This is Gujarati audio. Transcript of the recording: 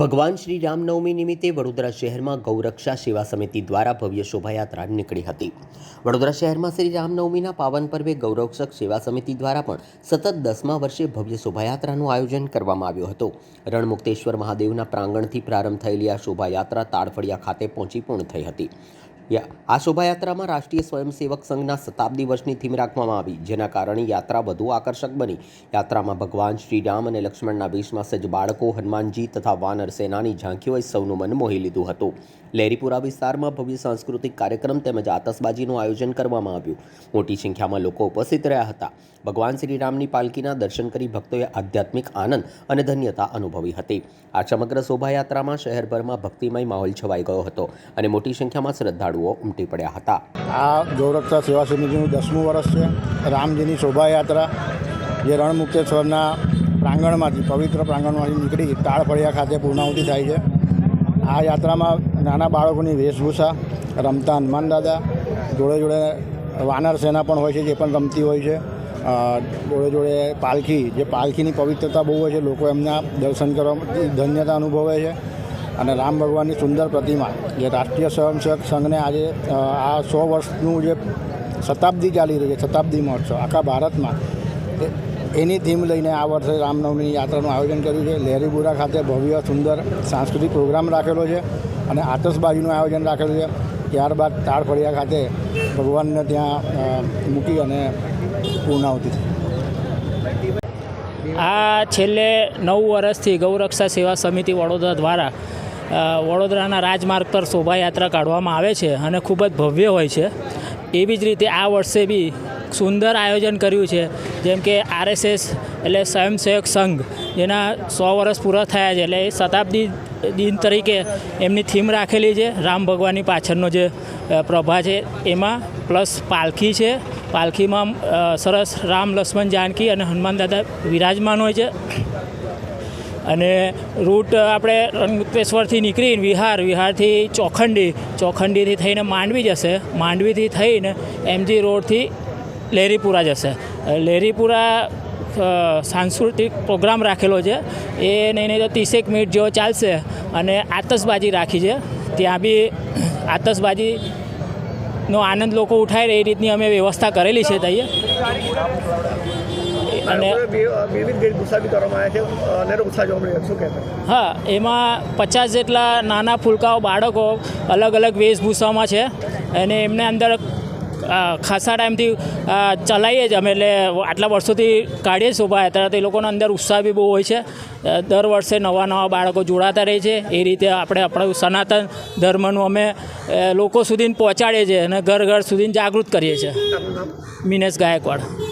ભગવાન શ્રી રામનવમી નિમિત્તે વડોદરા શહેરમાં ગૌરક્ષા સેવા સમિતિ દ્વારા ભવ્ય શોભાયાત્રા નીકળી હતી। વડોદરા શહેરમાં શ્રી રામનવમીના પાવન પર્વે ગૌરક્ષક સેવા સમિતિ દ્વારા પણ સતત 10મા વર્ષે ભવ્ય શોભાયાત્રાનું આયોજન કરવામાં આવ્યું હતું। રણમુક્તેશ્વર મહાદેવના પ્રાંગણથી પ્રારંભ થયેલી આ શોભાયાત્રા તાળફળિયા ખાતે પહોંચી પૂર્ણ થઈ હતી। આ શોભાયાત્રામાં રાષ્ટ્રીય સ્વયંસેવક સંઘના શતાબ્દી વર્ષની થીમ રાખવામાં આવી, જેના કારણે યાત્રા વધુ આકર્ષક બની। યાત્રામાં ભગવાન શ્રી રામ અને લક્ષ્મણના વેશમાં સજ્જ બાળકો, હનુમાનજી તથા વાનર સેનાની ઝાંખીઓએ સૌનું મન મોહી લીધું હતું। લહેરીપુરા વિસ્તારમાં ભવ્ય સાંસ્કૃતિક કાર્યક્રમ તેમજ આતશબાજીનું આયોજન કરવામાં આવ્યું। મોટી સંખ્યામાં લોકો ઉપસ્થિત રહ્યા હતા। ભગવાન શ્રી રામની પાલકીના દર્શન કરી ભક્તોએ આધ્યાત્મિક આનંદ અને ધન્યતા અનુભવી હતી। આ સમગ્ર શોભાયાત્રામાં શહેરભરમાં ભક્તિમય માહોલ છવાઈ ગયો હતો અને મોટી સંખ્યામાં શ્રદ્ધાળુઓ ઉમટી પડ્યા હતા। આ ગૌરક્ષા સેવા સમિતિનું 10મું વર્ષ છે। રામજીની શોભાયાત્રા જે રણમુક્તેશ્વરના પ્રાંગણમાંથી પવિત્ર પ્રાંગણમાંથી નીકળી તાળફળિયા ખાતે પૂર્ણાહુતિ થાય છે। આ યાત્રામાં નાના બાળકોની વેશભૂષા, રમતા હનુમાન દાદા, જોડે જોડે વાનર સેના પણ હોય છે, જે પણ રમતી હોય છે। જોડે જોડે પાલખી, જે પાલખીની પવિત્રતા બહુ હોય છે, લોકો એમના દર્શન કરવાથી ધન્યતા અનુભવે છે। અને રામ ભગવાનની સુંદર પ્રતિમા, જે રાષ્ટ્રીય સ્વયંસેવક સંઘને આજે આ 100 વર્ષનું જે શતાબ્દી ચાલી રહી છે, શતાબ્દી મહોત્સવ આખા ભારતમાં, એની થીમ લઈને આ વર્ષે રામનવમીની યાત્રાનું આયોજન કર્યું છે। લહેરીપુરા ખાતે ભવ્ય સુંદર સાંસ્કૃતિક પ્રોગ્રામ રાખેલો છે અને આતશબાજીનું આયોજન રાખેલું છે। ત્યારબાદ તાળફળિયા ખાતે ભગવાનને ત્યાં મૂકી અને પૂર્ણાહુતિ થઈ। આ છેલ્લે 9 વર્ષથી ગૌરક્ષા સેવા સમિતિ વડોદરા દ્વારા વડોદરાના રાજમાર્ગ પર શોભાયાત્રા કાઢવામાં આવે છે અને ખૂબ જ ભવ્ય હોય છે। એવી જ રીતે આ વર્ષે બી સુંદર આયોજન કર્યું છે, જેમ કે RSS એટલે સ્વયંસેવક સંઘ, જેના 100 વર્ષ પૂરા થયા છે, એટલે એ શતાબ્દી દિન તરીકે એમની થીમ રાખેલી છે। રામ ભગવાનની પાછળનો જે પ્રભા છે એમાં પ્લસ પાલખી છે। પાલખીમાં સરસ રામ, લક્ષ્મણ, જાનકી અને હનુમાન દાદા વિરાજમાન હોય છે। અને રૂટ આપણે રણમુક્તેશ્વરથી નીકળીને વિહારથી ચોખંડીથી થઈને માંડવી જશે, માંડવીથી થઈને MG રોડથી લહેરીપુરા જશે। લહેરીપુરા સાંસ્કૃતિક પ્રોગ્રામ રાખેલો છે, એ નહીં તો 30 મિનિટ જેવો ચાલશે અને આતશબાજી રાખી છે। ત્યાં બી આતશબાજીનો આનંદ લોકો ઉઠાવે એ રીતની અમે વ્યવસ્થા કરેલી છે ત્યાં। અને હા, એમાં 50 જેટલા નાના ફૂલકાઓ બાળકો અલગ અલગ વેશભૂષામાં છે અને એમને અંદર ખાસા ટાઈમથી ચલાવીએ જ અમે, એટલે આટલા વર્ષોથી કાઢીએ શોભાયાત્રા, તો એ લોકોનો અંદર ઉત્સાહ બી બહુ હોય છે। દર વર્ષે નવા બાળકો જોડાતા રહે છે। એ રીતે આપણે આપણું સનાતન ધર્મનું અમે લોકો સુધી પહોંચાડીએ છીએ અને ઘર સુધી જાગૃત કરીએ છીએ। મિનેશ ગાયકવાડ।